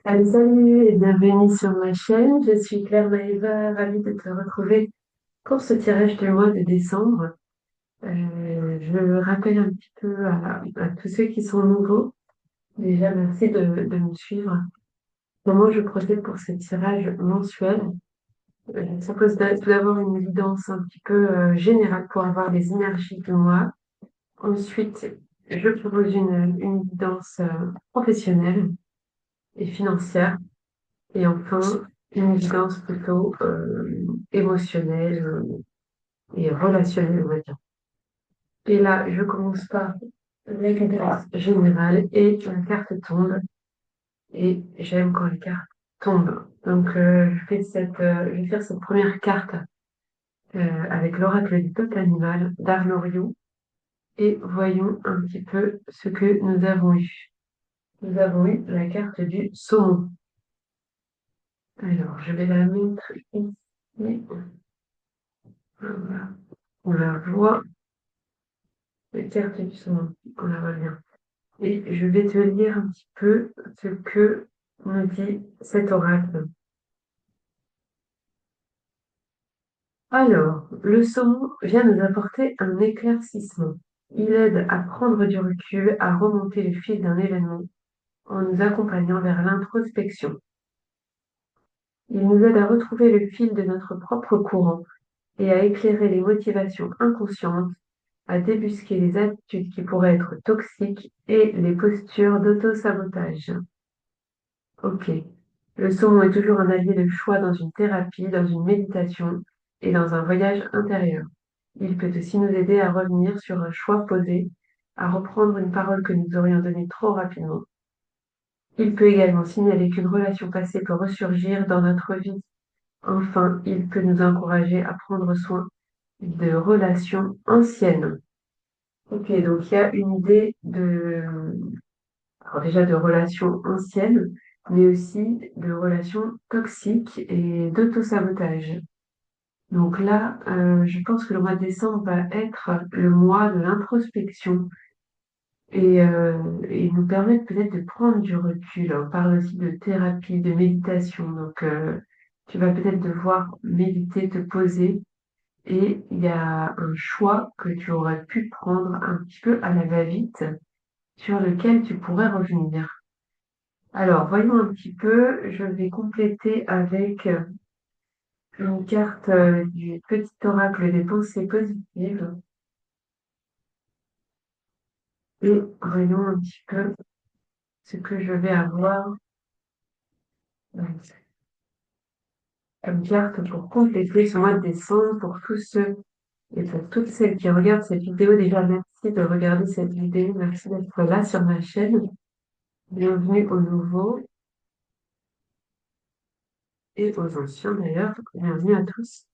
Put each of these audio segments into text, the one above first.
Salut et bienvenue sur ma chaîne. Je suis Claire Maëva, ravie de te retrouver pour ce tirage du mois de décembre. Je rappelle un petit peu à tous ceux qui sont nouveaux. Déjà, merci de me suivre. Comment je procède pour ce tirage mensuel? Ça pose tout d'abord une évidence un petit peu générale pour avoir les énergies du mois. Ensuite, je propose une évidence professionnelle et financière. Et enfin, une évidence plutôt émotionnelle et relationnelle, on va dire. Et là, je commence par la carte générale et la carte tombe. Et j'aime quand les cartes tombent. Donc, je vais faire cette première carte avec l'oracle du peuple animal d'Arnoriou. Et voyons un petit peu ce que nous avons eu. Nous avons eu la carte du saumon. Alors, je vais la mettre ici. Voilà. On la voit. Les cartes du saumon, on la voit bien. Et je vais te lire un petit peu ce que nous dit cet oracle. Alors, le saumon vient nous apporter un éclaircissement. Il aide à prendre du recul, à remonter le fil d'un événement en nous accompagnant vers l'introspection. Il nous aide à retrouver le fil de notre propre courant et à éclairer les motivations inconscientes, à débusquer les attitudes qui pourraient être toxiques et les postures d'auto-sabotage. Ok. Le saumon est toujours un allié de choix dans une thérapie, dans une méditation et dans un voyage intérieur. Il peut aussi nous aider à revenir sur un choix posé, à reprendre une parole que nous aurions donnée trop rapidement. Il peut également signaler qu'une relation passée peut ressurgir dans notre vie. Enfin, il peut nous encourager à prendre soin de relations anciennes. Ok, donc il y a une idée alors déjà de relations anciennes, mais aussi de relations toxiques et d'auto-sabotage. Donc là, je pense que le mois de décembre va être le mois de l'introspection et nous permettre peut-être de prendre du recul. On parle aussi de thérapie, de méditation. Donc, tu vas peut-être devoir méditer, te poser et il y a un choix que tu aurais pu prendre un petit peu à la va-vite sur lequel tu pourrais revenir. Alors, voyons un petit peu. Je vais compléter avec une carte du petit oracle des pensées positives. Et voyons un petit peu ce que je vais avoir comme carte pour compléter ce mois de décembre pour tous ceux et pour toutes celles qui regardent cette vidéo. Déjà, merci de regarder cette vidéo. Merci d'être là sur ma chaîne. Bienvenue aux nouveaux et aux anciens d'ailleurs. Bienvenue à tous.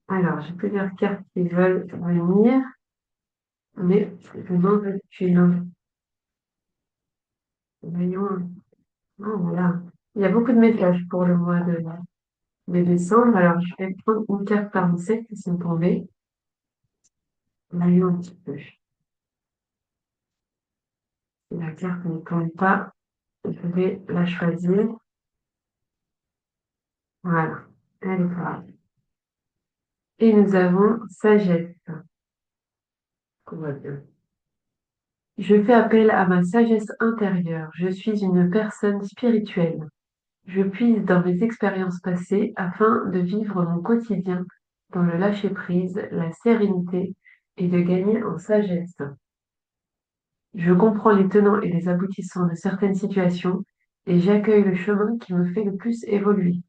Alors, j'ai plusieurs cartes qui veulent venir, mais je n'en veux qu'une. Voyons. Oh, voilà. Il y a beaucoup de messages pour le mois de décembre. Alors, je vais prendre une carte parmi celles qui sont tombées. Voyons un petit peu. Si la carte ne tombe pas, je vais la choisir. Voilà. Elle est là. Et nous avons sagesse. Tout va bien. Je fais appel à ma sagesse intérieure. Je suis une personne spirituelle. Je puise dans mes expériences passées afin de vivre mon quotidien dans le lâcher-prise, la sérénité et de gagner en sagesse. Je comprends les tenants et les aboutissants de certaines situations et j'accueille le chemin qui me fait le plus évoluer.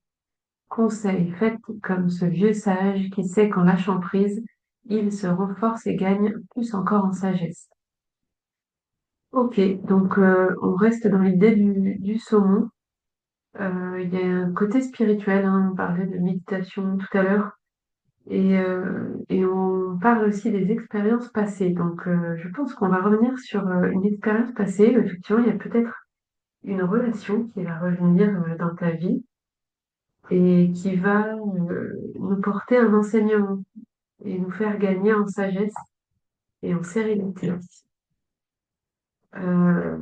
Conseil, faites comme ce vieux sage qui sait qu'en lâchant prise, il se renforce et gagne plus encore en sagesse. Ok, donc on reste dans l'idée du saumon. Il y a un côté spirituel, hein, on parlait de méditation tout à l'heure, et on parle aussi des expériences passées. Donc je pense qu'on va revenir sur une expérience passée. Effectivement, il y a peut-être une relation qui va revenir dans ta vie et qui va nous porter un enseignement et nous faire gagner en sagesse et en sérénité. Euh,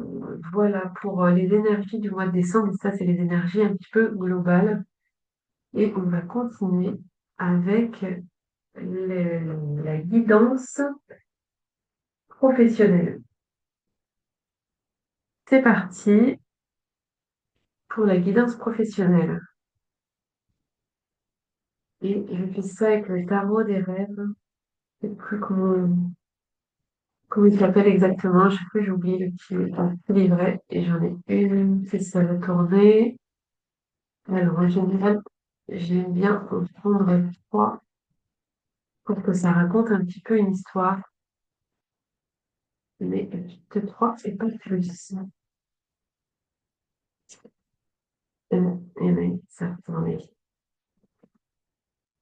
voilà pour les énergies du mois de décembre. Ça, c'est les énergies un petit peu globales. Et on va continuer avec la guidance professionnelle. C'est parti pour la guidance professionnelle. Et je fais ça avec le tarot des rêves. Je sais plus comment il s'appelle exactement. Chaque fois, j'oublie le livret. Et j'en ai une, c'est ça, la tournée. Alors, en général, j'aime bien en prendre trois pour que ça raconte un petit peu une histoire. Mais juste trois et pas plus. Et oui, ça tourne.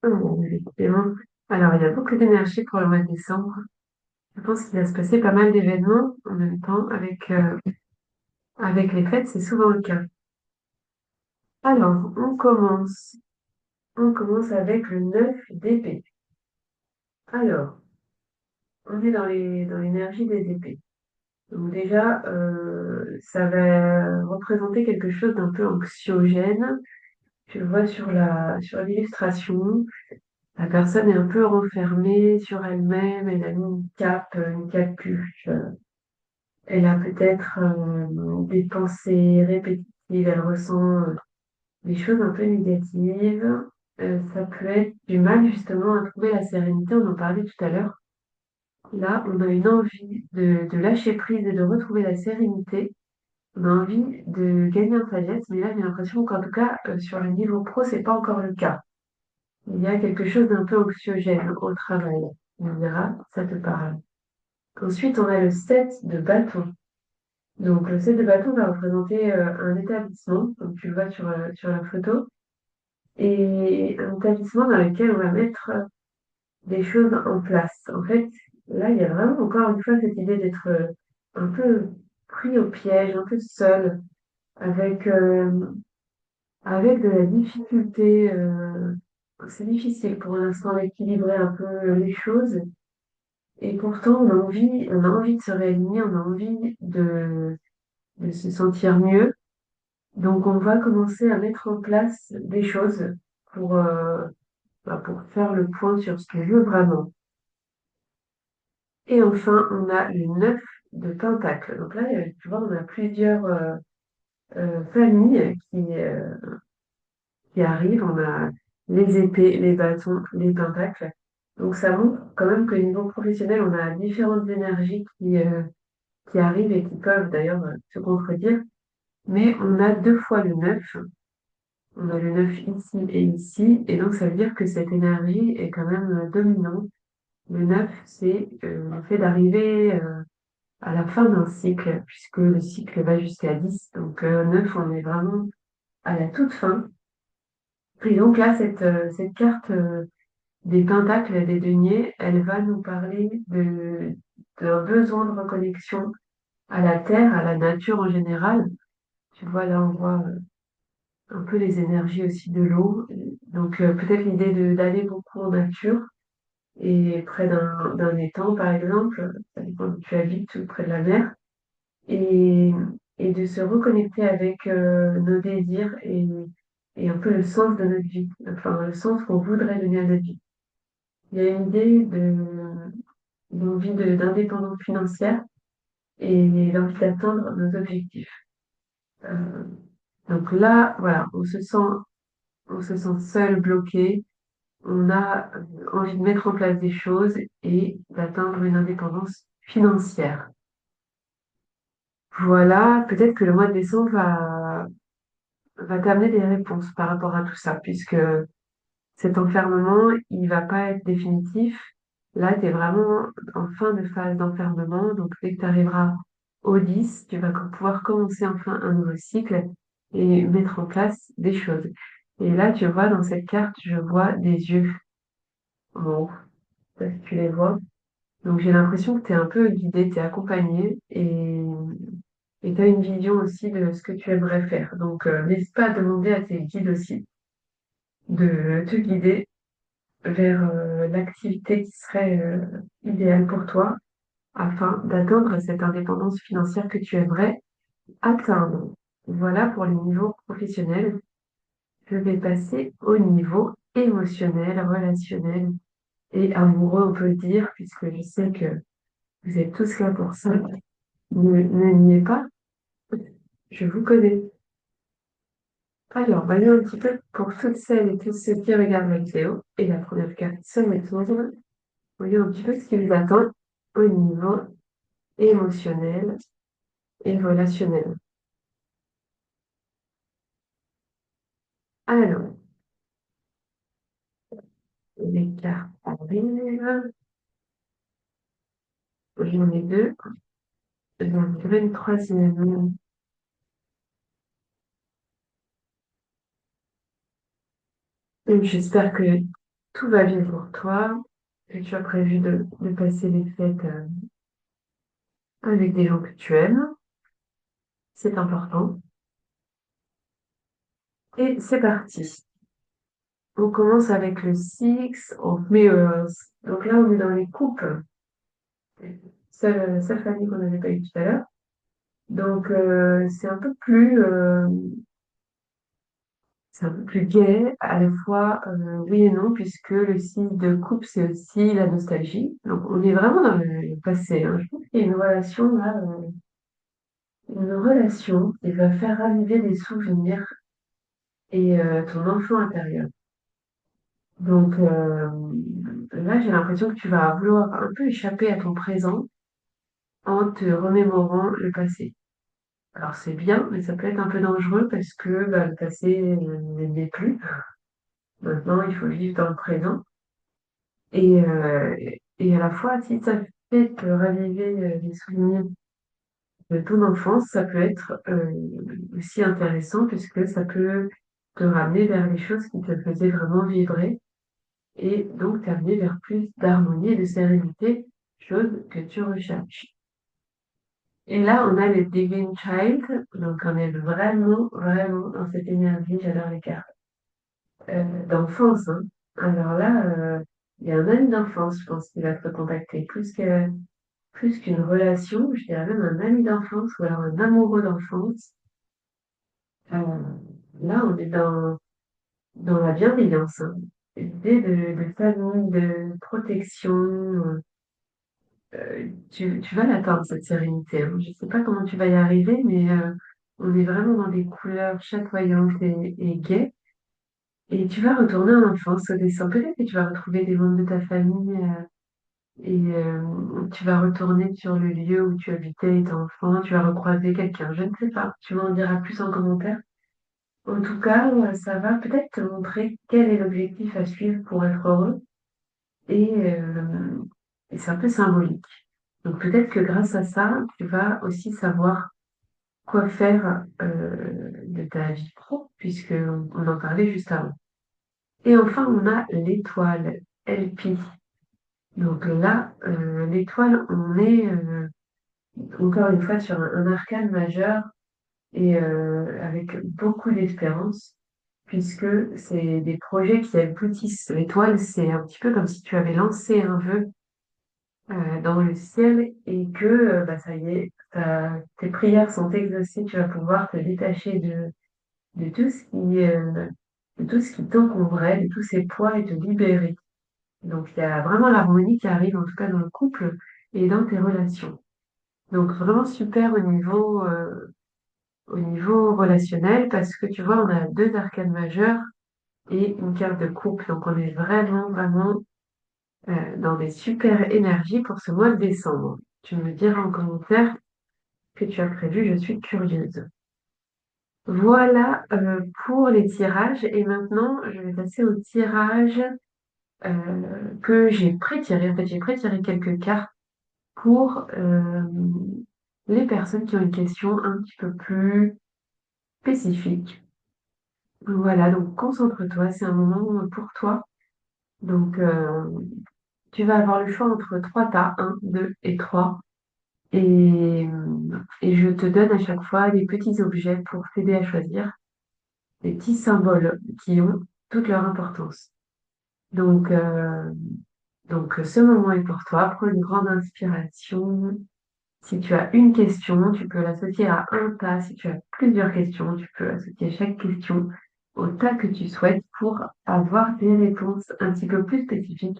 Effectivement. Alors, il y a beaucoup d'énergie pour le mois de décembre. Je pense qu'il va se passer pas mal d'événements en même temps avec les fêtes, c'est souvent le cas. Alors, on commence. On commence avec le 9 d'épée. Alors, on est dans l'énergie des épées. Donc déjà, ça va représenter quelque chose d'un peu anxiogène. Tu le vois sur l'illustration. La personne est un peu renfermée sur elle-même. Elle a mis une cape, une capuche. Elle a peut-être des pensées répétitives. Elle ressent des choses un peu négatives. Ça peut être du mal justement à trouver la sérénité. On en parlait tout à l'heure. Là, on a une envie de lâcher prise et de retrouver la sérénité. On a envie de gagner en sagesse, mais là, j'ai l'impression qu'en tout cas, sur le niveau pro, c'est pas encore le cas. Il y a quelque chose d'un peu anxiogène au travail. On verra, ça te parle. Ensuite, on a le 7 de bâton. Donc, le 7 de bâton va représenter un établissement, comme tu le vois sur la photo, et un établissement dans lequel on va mettre des choses en place. En fait, là, il y a vraiment encore une fois cette idée d'être un peu pris au piège, un peu seul, avec, avec de la difficulté. C'est difficile pour l'instant d'équilibrer un peu les choses. Et pourtant, on a envie de se réaligner, on a envie de se sentir mieux. Donc, on va commencer à mettre en place des choses pour, pour faire le point sur ce qu'on veut vraiment. Et enfin, on a le 9 de Pentacle. Donc là, tu vois, on a plusieurs familles qui arrivent. On a les épées, les bâtons, les pentacles. Donc ça montre quand même que niveau professionnel, on a différentes énergies qui arrivent et qui peuvent d'ailleurs se contredire. Mais on a deux fois le 9. On a le 9 ici et ici. Et donc ça veut dire que cette énergie est quand même dominante. Le 9, c'est le fait d'arriver à la fin d'un cycle, puisque le cycle va jusqu'à 10. Donc 9, on est vraiment à la toute fin. Et donc là, cette carte des pentacles et des deniers, elle va nous parler d'un besoin de reconnexion à la terre, à la nature en général. Tu vois, là, on voit un peu les énergies aussi de l'eau. Donc peut-être l'idée d'aller beaucoup en nature et près d'un étang, par exemple, ça dépend où tu habites ou près de la mer. et, et de se reconnecter avec nos désirs et un peu le sens de notre vie, enfin le sens qu'on voudrait donner à notre vie. Il y a une idée d'envie d'indépendance financière et l'envie d'atteindre nos objectifs. Euh, donc là, voilà, on se sent seul, bloqué, on a envie de mettre en place des choses et d'atteindre une indépendance financière. Voilà, peut-être que le mois de décembre va t'amener des réponses par rapport à tout ça, puisque cet enfermement, il va pas être définitif. Là, tu es vraiment en fin de phase d'enfermement, donc dès que tu arriveras au 10, tu vas pouvoir commencer enfin un nouveau cycle et mettre en place des choses. Et là, tu vois, dans cette carte, je vois des yeux en haut. Je sais pas si tu les vois. Donc j'ai l'impression que tu es un peu guidé, tu es accompagné et tu as une vision aussi de ce que tu aimerais faire. Donc n'hésite pas à demander à tes guides aussi de te guider vers l'activité qui serait idéale pour toi afin d'atteindre cette indépendance financière que tu aimerais. atteindre. Voilà pour le niveau professionnel. Je vais passer au niveau émotionnel, relationnel et amoureux, on peut le dire, puisque je sais que vous êtes tous là pour ça. Ne niez pas, je vous connais. Alors, voyons un petit peu pour toutes celles et tous ceux qui regardent la vidéo. Et la première carte se retourne. Voyons un petit peu ce qui vous attend au niveau émotionnel et relationnel. Alors, les cartes arrivent. J'en ai deux. J'en dirai une troisième. Et j'espère que tout va bien pour toi, que tu as prévu de passer les fêtes avec des gens que tu aimes. C'est important. Et c'est parti. On commence avec le Six of Mirrors. Donc là, on est dans les couples. Seule famille qu'on n'avait pas eu tout à l'heure. Donc, c'est un peu plus gai, à la fois oui et non, puisque le signe de couple, c'est aussi la nostalgie. Donc, on est vraiment dans le passé, hein. Je pense qu'il y a une relation là, une relation qui va faire raviver des souvenirs et ton enfant intérieur. Donc là, j'ai l'impression que tu vas vouloir un peu échapper à ton présent en te remémorant le passé. Alors c'est bien, mais ça peut être un peu dangereux parce que bah, le passé n'est plus. Maintenant, il faut vivre dans le présent. Et, euh, et à la fois, si ça fait te raviver les souvenirs de ton enfance, ça peut être aussi intéressant puisque ça peut te ramener vers les choses qui te faisaient vraiment vibrer et donc t'amener vers plus d'harmonie et de sérénité, chose que tu recherches. Et là, on a le Divine Child, donc on est vraiment, vraiment dans cette énergie, j'adore les cartes, d'enfance, hein. Alors là, il y a un ami d'enfance, je pense, qui va te contacter, plus qu'une relation, je dirais même un ami d'enfance ou alors un amoureux d'enfance. Euh, Là, on est dans la bienveillance, hein. L'idée de famille, de protection, tu vas l'atteindre, cette sérénité, hein. Je ne sais pas comment tu vas y arriver, mais on est vraiment dans des couleurs chatoyantes et gaies. Et tu vas retourner en enfance au dessin. Peut-être que tu vas retrouver des membres de ta famille et tu vas retourner sur le lieu où tu habitais étant enfant. Tu vas recroiser quelqu'un. Je ne sais pas. Tu m'en diras plus en commentaire. En tout cas, ça va peut-être te montrer quel est l'objectif à suivre pour être heureux. Et, euh, et c'est un peu symbolique. Donc peut-être que grâce à ça, tu vas aussi savoir quoi faire de ta vie pro, puisque on en parlait juste avant. Et enfin, on a l'étoile, LP. Donc là, l'étoile, on est encore une fois sur un arcane majeur et avec beaucoup d'espérance, puisque c'est des projets qui aboutissent. L'étoile, c'est un petit peu comme si tu avais lancé un vœu dans le ciel et que bah, ça y est, tes prières sont exaucées, tu vas pouvoir te détacher de tout ce de tout ce qui t'encombrait, de tous ces poids et te libérer. Donc il y a vraiment l'harmonie qui arrive, en tout cas dans le couple et dans tes relations. Donc vraiment super au niveau relationnel parce que tu vois, on a deux arcanes majeures et une carte de couple. Donc on est vraiment, vraiment dans des super énergies pour ce mois de décembre. Tu me diras en commentaire que tu as prévu, je suis curieuse. Voilà pour les tirages et maintenant je vais passer au tirage que j'ai pré-tiré. En fait, j'ai pré-tiré quelques cartes pour les personnes qui ont une question un petit peu plus spécifique. Voilà, donc concentre-toi, c'est un moment pour toi. Donc, tu vas avoir le choix entre trois tas, un, 2 et 3. Et je te donne à chaque fois des petits objets pour t'aider à choisir, des petits symboles qui ont toute leur importance. Donc, ce moment est pour toi. Prends une grande inspiration, Si tu as une question, tu peux l'associer à un tas. Si tu as plusieurs questions, tu peux associer chaque question au tas que tu souhaites pour avoir des réponses un petit peu plus spécifiques.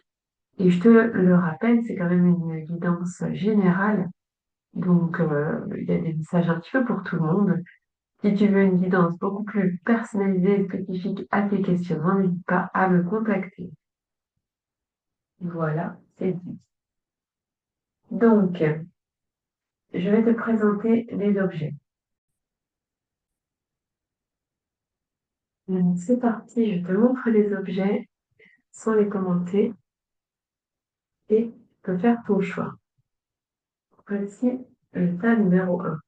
Et je te le rappelle, c'est quand même une guidance générale. Donc, il y a des messages un petit peu pour tout le monde. Si tu veux une guidance beaucoup plus personnalisée et spécifique à tes questionnements, n'hésite pas à me contacter. Voilà, c'est dit. Donc, je vais te présenter les objets. C'est parti, je te montre les objets sans les commenter et tu peux faire ton choix. Voici le tas numéro 1.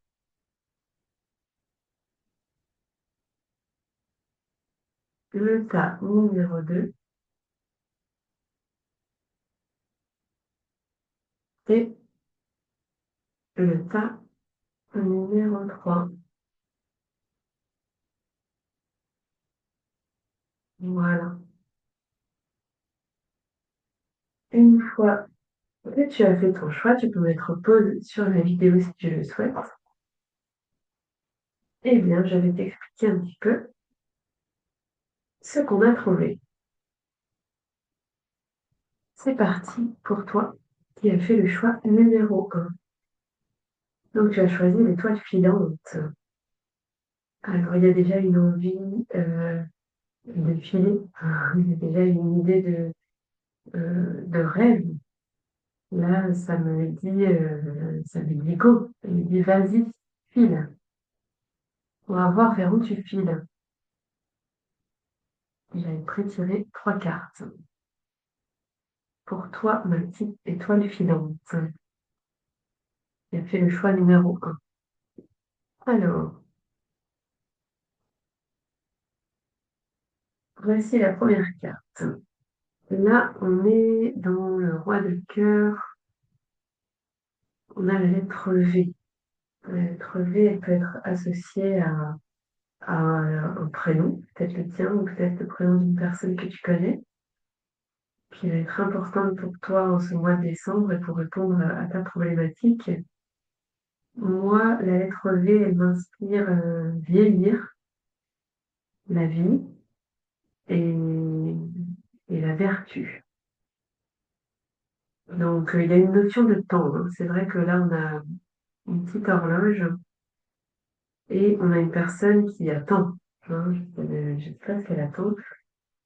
Le tas numéro 2 et le tas numéro 3. Voilà. Une fois que tu as fait ton choix, tu peux mettre pause sur la vidéo si tu le souhaites. Eh bien, je vais t'expliquer un petit peu ce qu'on a trouvé. C'est parti pour toi qui as fait le choix numéro 1. Donc, tu as choisi l'étoile filante. Alors, il y a déjà une envie de filer, il y a déjà une idée de rêve. Là, ça me dit go. Ça me dit vas-y, file. On va voir vers où tu files. J'avais prétiré 3 cartes. Pour toi, ma petite étoile filante, qui a fait le choix numéro 1. Alors, voici la première carte. Là, on est dans le roi de cœur. On a la lettre V. La lettre V, elle peut être associée à un prénom, peut-être le tien ou peut-être le prénom d'une personne que tu connais, qui va être importante pour toi en ce mois de décembre et pour répondre à ta problématique. Moi, la lettre V, elle m'inspire vieillir, la vie et, et la vertu. Donc, il y a une notion de temps, hein. C'est vrai que là, on a une petite horloge et on a une personne qui attend, hein. Je sais pas ce qu'elle attend.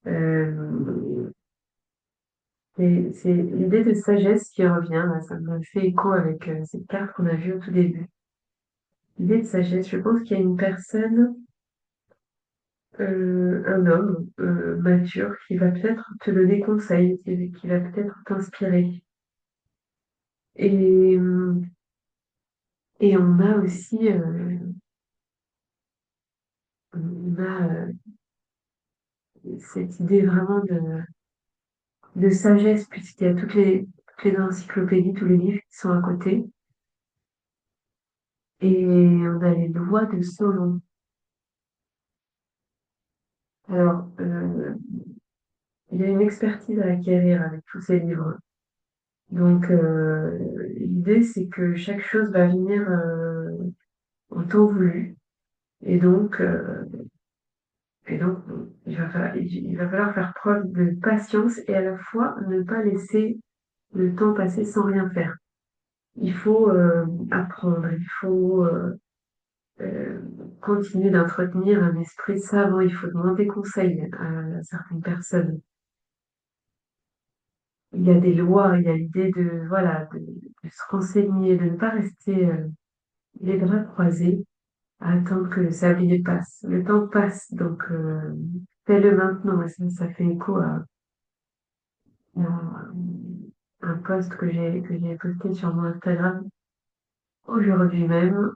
Euh, c'est l'idée de sagesse qui revient, là, ça me fait écho avec cette carte qu'on a vue au tout début. L'idée de sagesse, je pense qu'il y a une personne, un homme mature qui va peut-être te donner conseil, qui va peut-être t'inspirer. Et, euh, et on a aussi on a, cette idée vraiment de sagesse, puisqu'il y a toutes les encyclopédies, tous les livres qui sont à côté. Et on a les lois de Solon. Alors, il y a une expertise à acquérir avec tous ces livres. Donc, l'idée, c'est que chaque chose va venir en temps voulu. Et donc, euh, et donc il va falloir faire preuve de patience et à la fois ne pas laisser le temps passer sans rien faire. Il faut apprendre, il faut euh, continuer d'entretenir un esprit savant, il faut demander conseil à certaines personnes. Il y a des lois, il y a l'idée de, voilà, de se renseigner, de ne pas rester les bras croisés à attendre que le sablier passe. Le temps passe, donc fais-le maintenant. Et ça fait écho à un post que j'ai posté sur mon Instagram aujourd'hui même,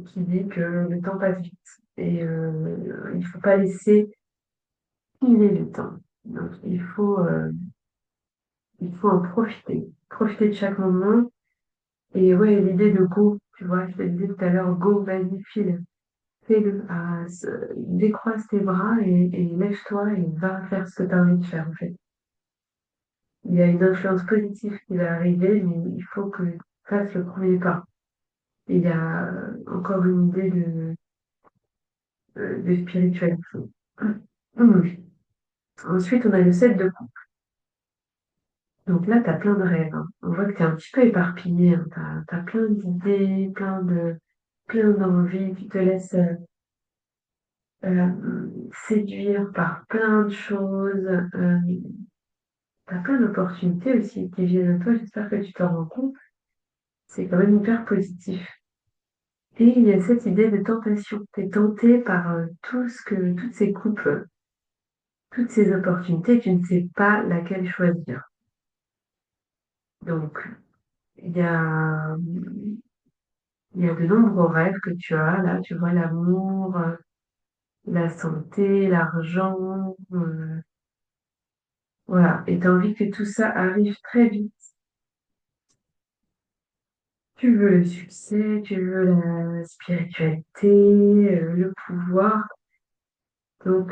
qui dit que le temps passe vite. Et il ne faut pas laisser filer le temps. Donc il faut en profiter. Profiter de chaque moment. Et ouais, l'idée de go, tu vois, je te disais tout à l'heure, go, vas-y, file. Fais-le. Décroise tes bras et lève-toi et va faire ce que tu as envie de faire, en fait. Il y a une influence positive qui va arriver, mais il faut que fasse le premier pas. Il y a encore une idée de spiritualité. Hum. Ensuite, on a le 7 de coupe. Donc là, tu as plein de rêves, hein. On voit que tu es un petit peu éparpillé, hein. Tu as plein d'idées, plein d'envies. Tu te laisses séduire par plein de choses. Tu as plein d'opportunités aussi qui viennent à toi. J'espère que tu t'en rends compte. C'est quand même hyper positif. Et il y a cette idée de tentation. Tu es tenté par toutes ces coupes, toutes ces opportunités. Tu ne sais pas laquelle choisir. Donc, il y a, il y a de nombreux rêves que tu as. Là, tu vois l'amour, la santé, l'argent. Voilà. Et tu as envie que tout ça arrive très vite. Tu veux le succès, tu veux la spiritualité, le pouvoir. Donc,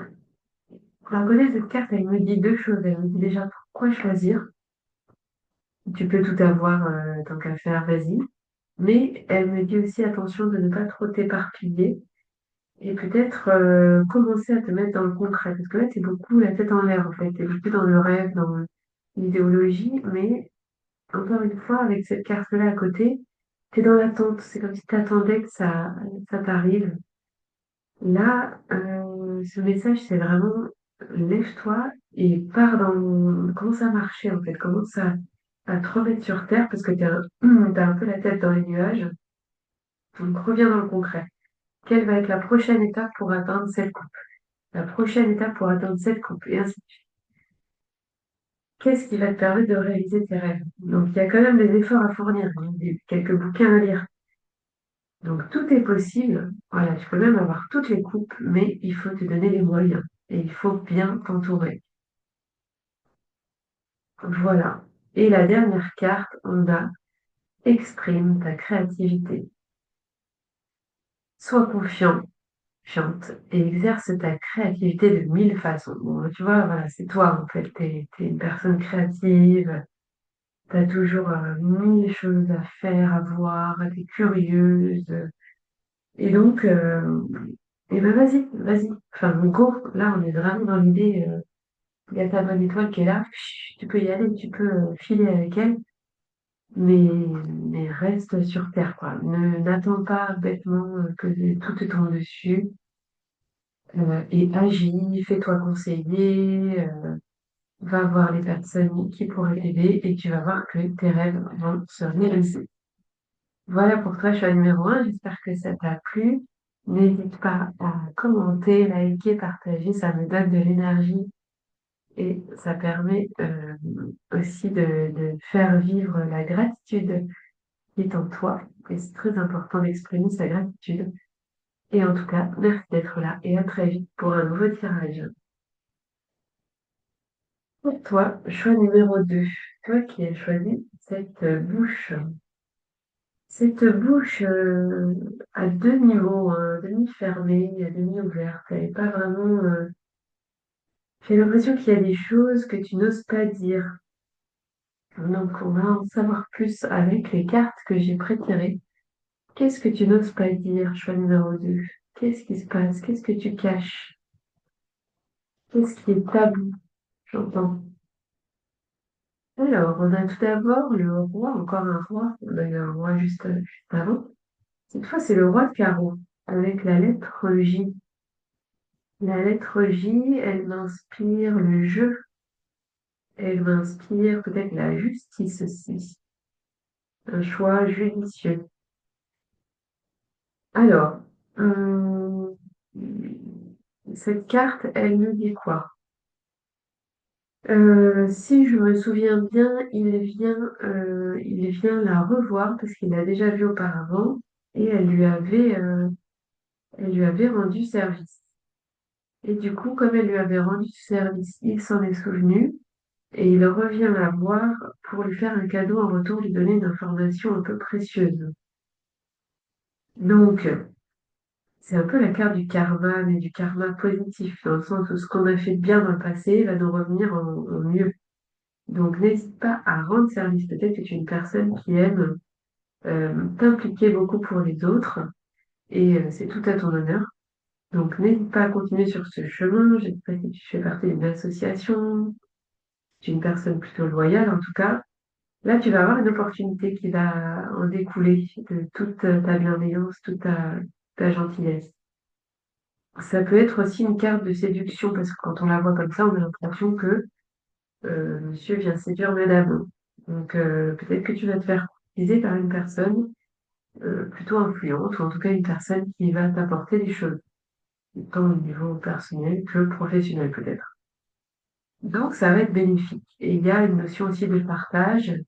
la connaître cette carte, elle me dit deux choses. Elle me dit déjà pourquoi choisir. Tu peux tout avoir tant qu'à faire, vas-y. Mais elle me dit aussi attention de ne pas trop t'éparpiller et peut-être commencer à te mettre dans le concret. Parce que là, tu es beaucoup la tête en l'air en fait. Tu es beaucoup dans le rêve, dans l'idéologie. Mais encore une fois, avec cette carte-là à côté, tu es dans l'attente. C'est comme si tu attendais que ça t'arrive. Là, ce message, c'est vraiment lève-toi et pars dans... Commence à marcher en fait, commence à te remettre sur terre parce que t'as un peu la tête dans les nuages. Donc reviens dans le concret. Quelle va être la prochaine étape pour atteindre cette coupe? La prochaine étape pour atteindre cette coupe et ainsi de suite. Qu'est-ce qui va te permettre de réaliser tes rêves? Donc il y a quand même des efforts à fournir, hein, quelques bouquins à lire. Donc tout est possible. Voilà, tu peux même avoir toutes les coupes, mais il faut te donner les moyens et il faut bien t'entourer. Voilà. Et la dernière carte, on a exprime ta créativité. Sois confiant, chante et exerce ta créativité de mille façons. Bon, tu vois, voilà, c'est toi en fait. T'es une personne créative. T'as toujours mille choses à faire, à voir. T'es curieuse. Et donc, et ben vas-y, vas-y. Enfin, go. Là, on est vraiment dans l'idée. Il y a ta bonne étoile qui est là. Chut, tu peux y aller, tu peux filer avec elle. Mais, mais reste sur terre, quoi. N'attends pas bêtement que tout te tombe dessus. Et agis, fais-toi conseiller, va voir les personnes qui pourraient t'aider et tu vas voir que tes rêves vont se réaliser. Voilà pour toi, choix numéro un. J'espère que ça t'a plu. N'hésite pas à commenter, liker, partager. Ça me donne de l'énergie et ça permet aussi de faire vivre la gratitude qui est en toi. Et c'est très important d'exprimer sa gratitude. Et en tout cas, merci d'être là et à très vite pour un nouveau tirage. Pour toi, choix numéro 2. Toi qui as choisi cette bouche. Cette bouche à demi-mot, hein, demi-fermée, à demi-ouverte. Elle n'est pas vraiment... J'ai l'impression qu'il y a des choses que tu n'oses pas dire. Donc, on va en savoir plus avec les cartes que j'ai préparées. Qu'est-ce que tu n'oses pas dire, choix numéro 2? Qu'est-ce qui se passe? Qu'est-ce que tu caches? Qu'est-ce qui est tabou? J'entends. Alors, on a tout d'abord le roi, encore un roi. On a eu un roi juste avant. Cette fois, c'est le roi de carreau, avec la lettre J. La lettre J, elle m'inspire le jeu. Elle m'inspire peut-être la justice aussi. Un choix judicieux. Alors, hum, cette carte, elle me dit quoi? Si je me souviens bien, il vient la revoir parce qu'il l'a déjà vue auparavant et elle lui avait rendu service. Et du coup, comme elle lui avait rendu service, il s'en est souvenu et il revient la voir pour lui faire un cadeau en retour, lui donner une information un peu précieuse. Donc, c'est un peu la carte du karma, mais du karma positif, dans le sens où ce qu'on a fait de bien dans le passé va nous revenir en mieux. Donc, n'hésite pas à rendre service. Peut-être que tu es une personne qui aime t'impliquer beaucoup pour les autres et c'est tout à ton honneur. Donc, n'hésite pas à continuer sur ce chemin. Je ne sais pas si tu fais partie d'une association, tu es une personne plutôt loyale en tout cas. Là, tu vas avoir une opportunité qui va en découler de toute ta bienveillance, toute ta gentillesse. Ça peut être aussi une carte de séduction parce que quand on la voit comme ça, on a l'impression que monsieur vient séduire madame. Donc, peut-être que tu vas te faire courtiser par une personne plutôt influente, ou en tout cas une personne qui va t'apporter des choses, tant au niveau personnel que professionnel peut-être. Donc, ça va être bénéfique. Et il y a une notion aussi de partage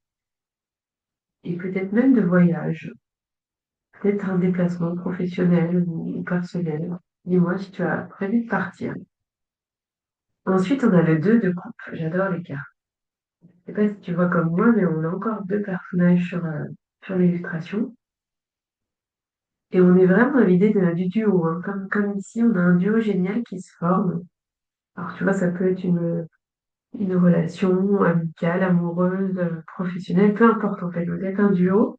et peut-être même de voyage, peut-être un déplacement professionnel ou personnel. Dis-moi si tu as prévu de partir. Ensuite, on a le 2 de coupe. J'adore les cartes. Je sais pas si tu vois comme moi, mais on a encore deux personnages sur l'illustration. Et on est vraiment à l'idée du duo, hein. Comme ici, on a un duo génial qui se forme. Alors, tu vois, ça peut être une relation amicale, amoureuse, professionnelle, peu importe en fait. Vous êtes un duo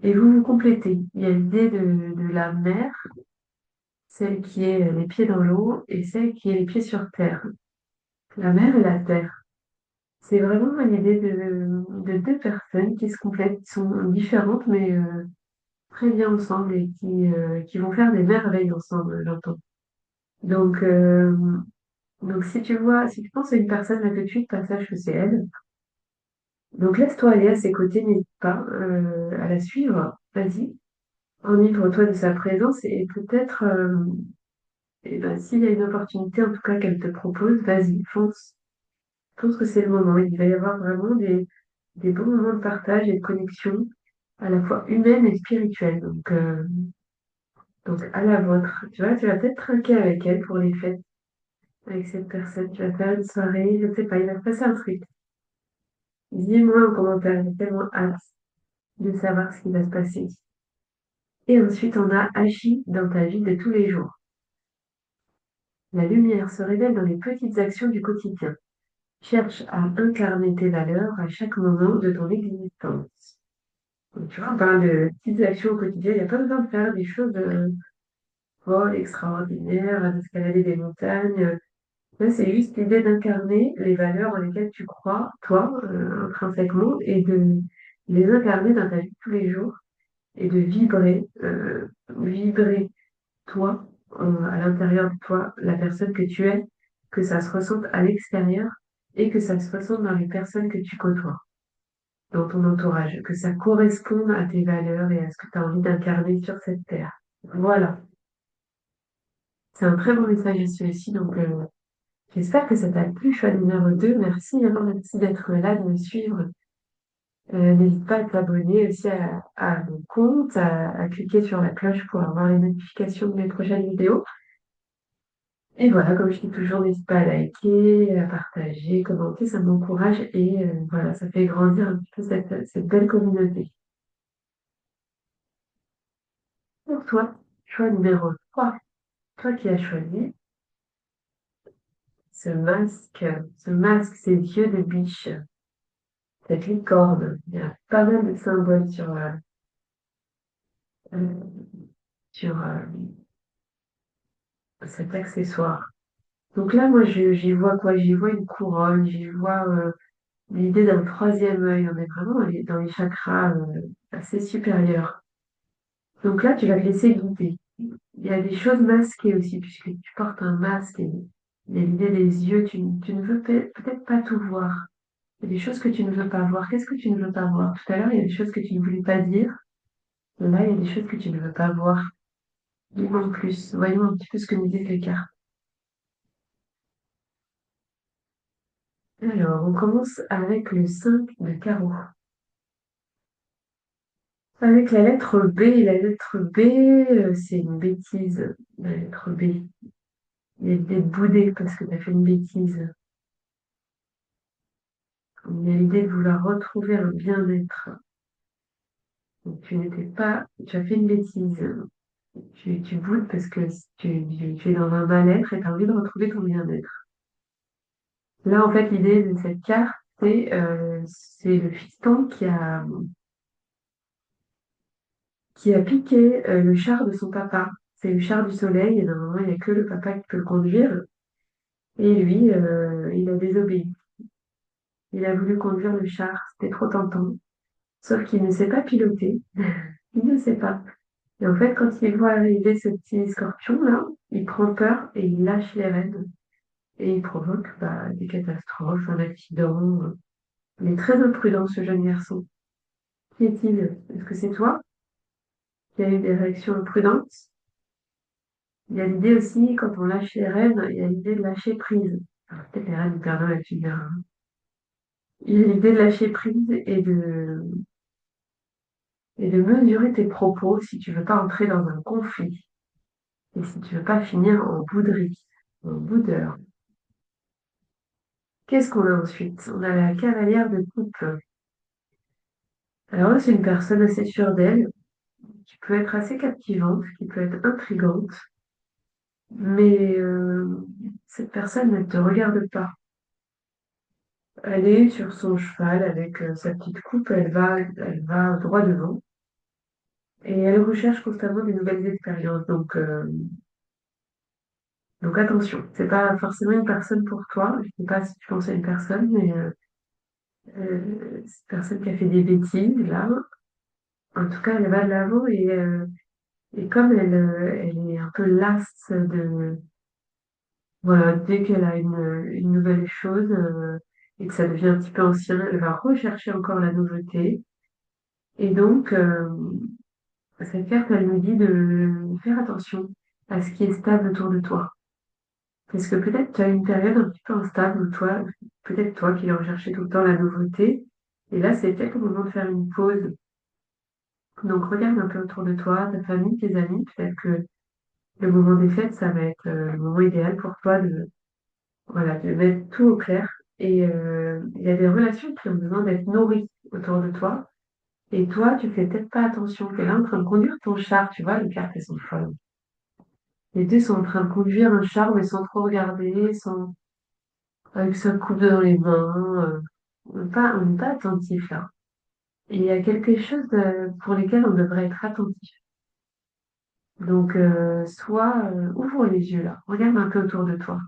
et vous vous complétez. Il y a l'idée de la mer, celle qui est les pieds dans l'eau et celle qui est les pieds sur terre. La mer et la terre. C'est vraiment l'idée de deux personnes qui se complètent, qui sont différentes mais très bien ensemble et qui vont faire des merveilles ensemble, j'entends. Donc, donc si tu penses à une personne là tout de suite, sache que c'est elle. Donc laisse-toi aller à ses côtés, n'hésite pas à la suivre. Vas-y, enivre-toi de sa présence et peut-être, eh ben, s'il y a une opportunité, en tout cas qu'elle te propose, vas-y, fonce. Je pense que c'est le moment. Il va y avoir vraiment des beaux moments de partage et de connexion, à la fois humaine et spirituelle. Donc à la vôtre. Tu vois, tu vas peut-être trinquer avec elle pour les fêtes, avec cette personne. Tu vas faire une soirée, je ne sais pas, il va se passer un truc. Dis-moi en commentaire, j'ai tellement hâte de savoir ce qui va se passer. Et ensuite, on a agis dans ta vie de tous les jours. La lumière se révèle dans les petites actions du quotidien. Cherche à incarner tes valeurs à chaque moment de ton existence. Donc, tu vois, on parle de petites actions au quotidien. Il n'y a pas besoin de faire des choses folles, extraordinaires, d'escalader des montagnes. Là, c'est juste l'idée d'incarner les valeurs en lesquelles tu crois, toi, intrinsèquement, et de les incarner dans ta vie de tous les jours et de vibrer toi, à l'intérieur de toi, la personne que tu es, que ça se ressente à l'extérieur et que ça se ressente dans les personnes que tu côtoies, dans ton entourage, que ça corresponde à tes valeurs et à ce que tu as envie d'incarner sur cette terre. Voilà, c'est un très bon message celui-ci, donc j'espère que ça t'a plu, choix numéro 2. Merci, hein, merci d'être là, de me suivre. N'hésite pas à t'abonner aussi à mon compte, à cliquer sur la cloche pour avoir les notifications de mes prochaines vidéos. Et voilà, comme je dis toujours, n'hésite pas à liker, à partager, commenter, ça m'encourage et voilà, ça fait grandir un petit peu cette belle communauté. Pour toi, choix numéro 3, toi qui as choisi ce masque, ces yeux de biche, cette licorne. Il y a pas mal de symboles euh, sur cet accessoire. Donc là, moi, j'y vois quoi? J'y vois une couronne, j'y vois l'idée d'un troisième œil. On est vraiment dans les chakras assez supérieurs. Donc là, tu vas te laisser guider. Il y a des choses masquées aussi, puisque tu portes un masque et il y a l'idée des yeux. Tu ne veux peut-être pas tout voir. Il y a des choses que tu ne veux pas voir. Qu'est-ce que tu ne veux pas voir? Tout à l'heure, il y a des choses que tu ne voulais pas dire. Là, il y a des choses que tu ne veux pas voir. Dis-moi en plus. Voyons un petit peu ce que nous disent les cartes. Alors, on commence avec le 5 de carreau. Avec la lettre B, la lettre B, c'est une bêtise. La lettre B. Il y a l'idée de bouder parce que tu as fait une bêtise. Il y a l'idée de vouloir retrouver un bien-être. Donc, tu as fait une bêtise. Tu boudes parce que tu es dans un mal-être et tu as envie de retrouver ton bien-être. Là, en fait, l'idée de cette carte, c'est le fiston qui a piqué le char de son papa. C'est le char du soleil et normalement il n'y a que le papa qui peut le conduire. Et lui, il a désobéi. Il a voulu conduire le char, c'était trop tentant. Sauf qu'il ne sait pas piloter. Il ne sait pas. Et en fait, quand il voit arriver ce petit scorpion-là, il prend peur et il lâche les rênes. Et il provoque des catastrophes, un accident. Il est très imprudent, ce jeune garçon. Qui est-il? Est-ce que c'est toi qui as eu des réactions imprudentes? Il y a l'idée aussi, quand on lâche les rênes, il y a l'idée de lâcher prise. Alors, peut-être les rênes perdent la figure. Il y a l'idée de lâcher prise et de mesurer tes propos si tu veux pas entrer dans un conflit et si tu veux pas finir en bouderie, en boudeur. Qu'est-ce qu'on a ensuite? On a la cavalière de coupe. Alors là, c'est une personne assez sûre d'elle, qui peut être assez captivante, qui peut être intrigante, mais cette personne ne te regarde pas. Elle est sur son cheval avec sa petite coupe, elle va droit devant et elle recherche constamment des nouvelles expériences. Donc attention, c'est pas forcément une personne pour toi. Je sais pas si tu penses à une personne, mais cette personne qui a fait des bêtises là, en tout cas, elle va de l'avant et comme elle est un peu lasse de voilà, dès qu'elle a une nouvelle chose et que ça devient un petit peu ancien, elle va rechercher encore la nouveauté. Et donc, cette carte, elle nous dit de faire attention à ce qui est stable autour de toi. Parce que peut-être tu as une période un petit peu instable où toi, peut-être toi qui recherchais tout le temps la nouveauté. Et là, c'est peut-être le moment de faire une pause. Donc, regarde un peu autour de toi, ta famille, tes amis. Peut-être que le moment des fêtes, ça va être le moment idéal pour toi voilà, de mettre tout au clair. Et il y a des relations qui ont besoin d'être nourries autour de toi. Et toi, tu fais peut-être pas attention. Tu es là en train de conduire ton char, tu vois, les cartes, elles sont folles. Les deux sont en train de conduire un char, mais sans trop regarder, avec sa coupe dans les mains. On n'est pas attentif là. Et il y a quelque chose pour lesquels on devrait être attentif. Donc, soit ouvre les yeux là, regarde un peu autour de toi.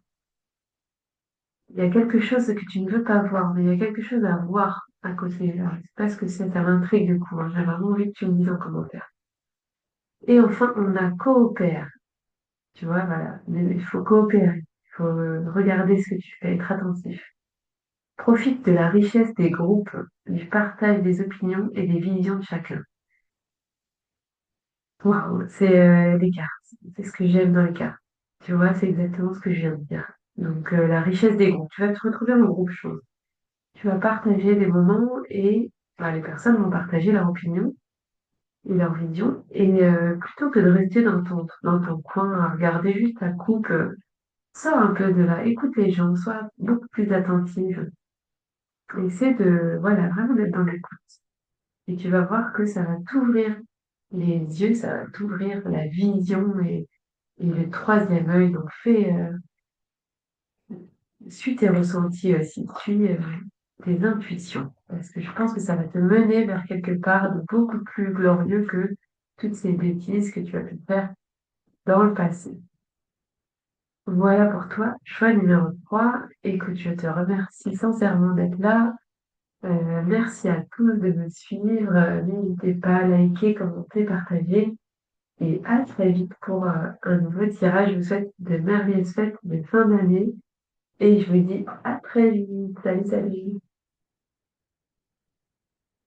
Il y a quelque chose que tu ne veux pas voir, mais il y a quelque chose à voir à côté. Là. Je sais pas ce que c'est, ça m'intrigue du coup. Hein. J'ai vraiment envie que tu me dises en commentaire. Et enfin, on a coopère. Tu vois, voilà. Mais il faut coopérer. Il faut regarder ce que tu fais, être attentif. Profite de la richesse des groupes, du partage des opinions et des visions de chacun. Waouh, c'est les cartes. C'est ce que j'aime dans les cartes. Tu vois, c'est exactement ce que je viens de dire. Donc, la richesse des groupes. Tu vas te retrouver en groupe, je pense. Tu vas partager des moments et les personnes vont partager leur opinion et leur vision. Et plutôt que de rester dans ton coin à regarder juste ta coupe, sors un peu de là, écoute les gens, sois beaucoup plus attentive. Essaie de, voilà, vraiment d'être dans l'écoute. Et tu vas voir que ça va t'ouvrir les yeux, ça va t'ouvrir la vision et le troisième œil. Donc suis tes ressentis aussi, suis tes intuitions. Parce que je pense que ça va te mener vers quelque part de beaucoup plus glorieux que toutes ces bêtises que tu as pu faire dans le passé. Voilà pour toi, choix numéro 3. Écoute, je te remercie sincèrement d'être là. Merci à tous de me suivre. N'hésitez pas à liker, commenter, partager. Et à très vite pour un nouveau tirage. Je vous souhaite de merveilleuses fêtes de fin d'année. Et je vous dis à très vite. Salut, salut.